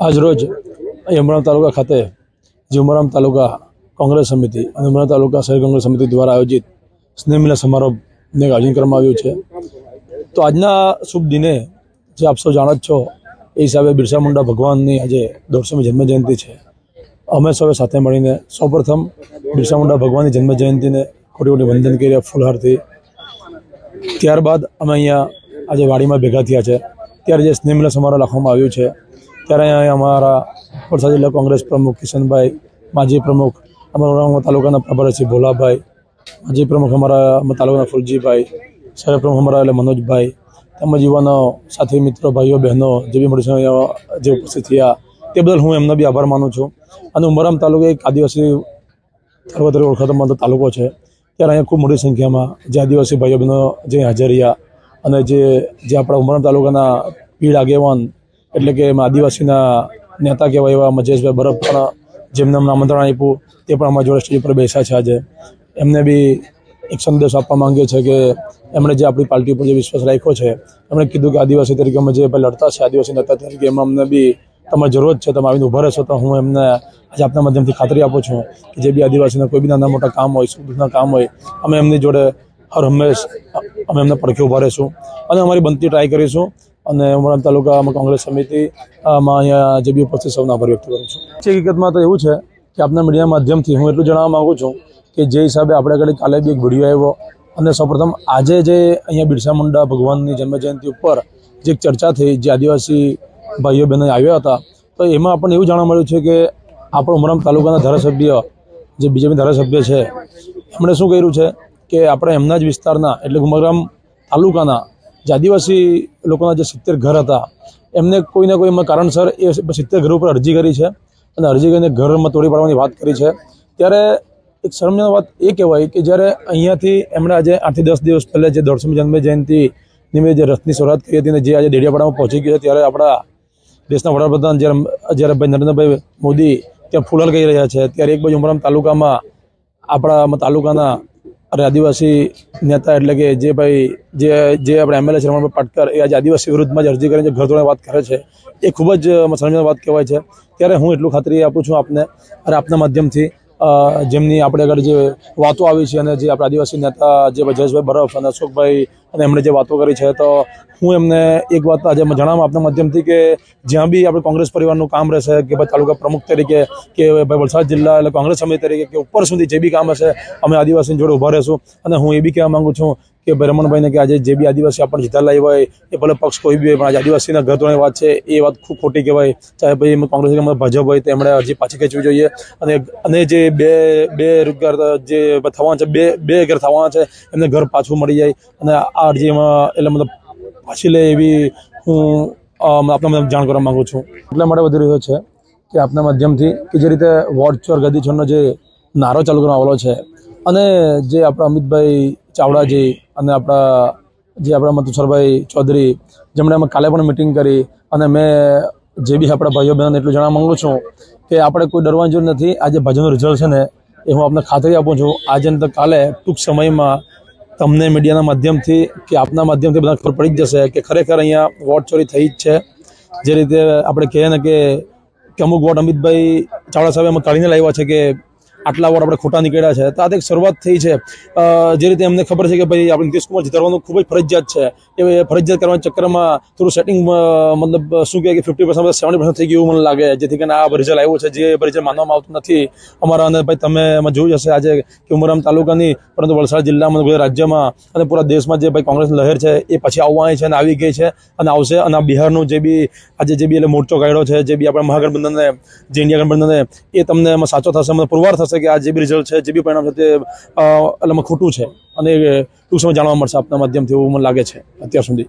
આજરોજ ઉમરામ તાલુકા ખાતે જે ઉમરામ તાલુકા કોંગ્રેસ સમિતિ અને ઉમરામ તાલુકા શહેર કોંગ્રેસ સમિતિ દ્વારા આયોજિત સ્નેહ મિલન સમારોહનું આયોજન કરવામાં આવ્યું છે। તો આજના શુભ દિને જે આપ સૌ જાણો જ છો એ હિસાબે બિરસા મુંડા ભગવાનની આજે 150મી જન્મજયંતિ છે। અમે સૌએ સાથે મળીને સૌપ્રથમ બિરસા મુંડા ભગવાનની જન્મજયંતિને ખોટી ખોટી વંદન કરી ફૂલહારથી ત્યારબાદ અમે અહીંયા આજે વાડીમાં ભેગા થયા છે। ત્યારે જે સ્નેહ મિલન સમારોહ રાખવામાં આવ્યું છે ત્યારે અહીંયા અમારા વલસાડ જિલ્લા કોંગ્રેસ પ્રમુખ કિશનભાઈ, માજી પ્રમુખ અમારા તાલુકાના પ્રભારી શ્રી ભોલાભાઈ, માજી પ્રમુખ અમારા તાલુકાના ફુલજીભાઈ, શહેર પ્રમુખ અમારા એટલે મનોજભાઈ, તેમજ યુવાનો સાથી મિત્રો ભાઈઓ બહેનો જે બી મળી જે ઉપસ્થિત થયા તે બદલ હું એમનો બી આભાર માનું છું। અને ઉમરામ તાલુકો એક આદિવાસી તાલુકા તરીકે ઓળખાતો તાલુકો છે ત્યારે અહીંયા ખૂબ મોટી સંખ્યામાં જે આદિવાસી ભાઈઓ બહેનો જે હાજર રહ્યા અને જે આપણા ઉમરામ તાલુકાના પીઢ આગેવાન એટલે કે આદિવાસીના નેતા કહેવાય એવા મજેશભાઈ બરફ પણ જેમને અમને આમંત્રણ આપ્યું તે પણ અમારા જોડે સ્ટેજ પર બેસ્યા છે। આજે એમને બી એક સંદેશ આપવા માંગીએ છીએ કે એમણે જે આપણી પાર્ટી પર જે વિશ્વાસ રાખ્યો છે એમણે કીધું કે આદિવાસી તરીકે અમે જે લડતા છે આદિવાસી નેતા તરીકે એમાં અમને બી તમારી જરૂરત છે, તમે આવીને ઊભા રહેશો તો હું એમને આજે આપના માધ્યમથી ખાતરી આપું છું કે જે બી આદિવાસીના કોઈ બી નાના મોટા કામ હોય, સુખ દુઃખના કામ હોય, અમે એમની જોડે હર હંમેશ અમે એમને પડખે ઊભા રહીશું અને અમારી બનતી ટ્રાય કરીશું। અને ઉમરામ તાલુકામાં કોંગ્રેસ સમિતિમાં અહીંયા જે બી ઉપસ્થિત સૌનો આભાર વ્યક્ત કરું છું। હકીકતમાં તો એવું છે કે આપના મીડિયા માધ્યમથી હું એટલું જણાવવા માગું છું કે જે હિસાબે આપણે આગળ કાલે બી એક વિડીયો આવ્યો અને સૌપ્રથમ આજે જે અહીંયા બિરસા મુંડા ભગવાનની જન્મજયંતિ ઉપર જે એક ચર્ચા થઈ જે આદિવાસી ભાઈઓ બહેનો આવ્યા હતા તો એમાં આપણને એવું જાણવા મળ્યું છે કે આપણો ઉમરામ તાલુકાના ધારાસભ્ય જે બીજેપી ધારાસભ્ય છે એમણે શું કર્યું છે કે આપણે એમના જ વિસ્તારના એટલે ઉમરામ તાલુકાના જે આદિવાસી લોકોના જે 70 ઘર હતા એમને કોઈને કોઈ કારણસર એ 70 ઘર ઉપર અરજી કરી છે અને અરજી કરીને ઘરમાં તોડી પાડવાની વાત કરી છે। ત્યારે એક શરમની વાત એ કહેવાય કે જ્યારે અહીંયાથી એમણે આજે 8 થી 10 દિવસ પહેલાં જે 150મી જન્મજયંતિ નિમિત્તે જે રથની શરૂઆત કરી હતી અને જે આજે ડેડિયાપાડામાં પહોંચી ગયો છે ત્યારે આપણા દેશના વડાપ્રધાન જ્યારે ભાઈ નરેન્દ્રભાઈ મોદી ત્યાં ફૂલહાર કહી રહ્યા છે ત્યારે એક બાજુ ઉમરામ તાલુકામાં આપણા તાલુકાના અરે આદિવાસી નેતા એટલે કે જે ભાઈ જે આપણે એમએલએ છે રમણભાઈ પાટકર એ આજે આદિવાસી વિરુદ્ધમાં જ અરજી કરીને જે ઘર તોડવાની વાત કરે છે એ ખૂબ જ શરમની વાત કહેવાય છે। ત્યારે હું એટલું ખાતરી આપું છું આપને અને આપના માધ્યમથી જેમની આપણે આગળ જે વાતો આવી છે અને જે આપણા આદિવાસી નેતા જે જયેશભાઈ બરફ અને અશોકભાઈ અને એમણે જે વાતો કરી છે તો હું એમને એક વાત આજે જણાવવા આપના માધ્યમથી કે જ્યાં બી આપણે કોંગ્રેસ પરિવારનું કામ રહેશે કે ભાઈ તાલુકા પ્રમુખ તરીકે કે ભાઈ વલસાડ જિલ્લા એટલે કોંગ્રેસ સમિતિ તરીકે કે ઉપર સુધી જે બી કામ હશે અમે આદિવાસી જોડે ઊભા રહેશું। અને હું એ બી કહેવા માગું છું કે ભાઈ રમણભાઈને કે આજે જે બી આદિવાસી આપણને જીતા લાવી હોય એ ભલે પક્ષ કોઈ બી હોય પણ આજે આદિવાસીના ઘર તોડવાની વાત છે એ વાત ખૂબ ખોટી કહેવાય। ચાહે ભાઈ કોંગ્રેસ કે ભાજપ હોય તો એમણે હજી પાછી ખેંચવી જોઈએ અને જે બે રોજગાર જે થવાના છે બે ઘર થવાના છે એમને ઘર પાછું મળી જાય અને આ અરજીમાં એટલે મતલબ પાછી લે એવી હું આપના જાણ કરવા માગું છું। એટલા માટે વધી રહ્યો છે કે આપના માધ્યમથી કે જે રીતે વોર્ડ ચોર ગદી છોડનો જે નારો ચાલુ કરવામાં આવેલો છે અને જે આપણા અમિતભાઈ ચાવડાજી અને આપણા મધુસરભાઈ ચૌધરી જેમણે અમે કાલે પણ મિટિંગ કરી અને મેં જે બી આપણા ભાઈઓ બહેનોને એટલું જણાવવા માગું છું કે આપણે કોઈ ડરવાની જરૂર નથી। આજે ભાજપનું રિઝલ્ટ છે ને એ હું આપને ખાતરી આપું છું આજે ને કાલે ટૂંક સમયમાં તમને મીડિયાના માધ્યમથી કે આપના માધ્યમથી બધા ખબર પડી જ જશે કે ખરેખર અહીંયા વોટ ચોરી થઈ જ છે। જે રીતે આપણે કહીએ ને કે અમુક વોટ અમિતભાઈ ચાવડા સાહેબ એમાં કાઢીને લાવ્યા છે કે આટલા વોટ આપણે ખોટા નીકળ્યા છે તો આ એક શરૂઆત થઈ છે। જે રીતે એમને ખબર છે કે ભાઈ આપણે નીતિશકુમાર જીતાડવાનું ખૂબ જ ફરજિયાત છે એ ફરજિયાત કરવાના ચક્કરમાં થોડું સેટિંગ મતલબ શું કહે કે 50% 70% થઈ ગયું મને લાગે જેથી કરીને આ રિઝલ્ટ આવ્યું છે જે રિઝલ્ટ માનવામાં આવતું નથી અમારા। અને ભાઈ તમે જોયું હશે આજે કે ઉમરામ તાલુકાની પરંતુ વલસાડ જિલ્લામાં ગુજરાત રાજ્યમાં અને પૂરા દેશમાં જે ભાઈ કોંગ્રેસ લહેર છે એ પછી આવવાની છે અને આવી ગઈ છે અને આવશે। અને આ બિહારનું જે બી આજે જે બી એટલે મોરચો કાઢ્યો છે જે બી આપણે મહાગઠબંધનને જે ઇન્ડિયા ગઠબંધનને એ તમને સાચો થશે મને પુરવાર થશે કે આ જે બી રિઝલ્ટ છે જે બી પરિણામ છે તે એટલે ખોટું છે અને ટૂંક સમય જાણવા મળશે આપના માધ્યમથી એવું મને લાગે છે અત્યાર સુધી।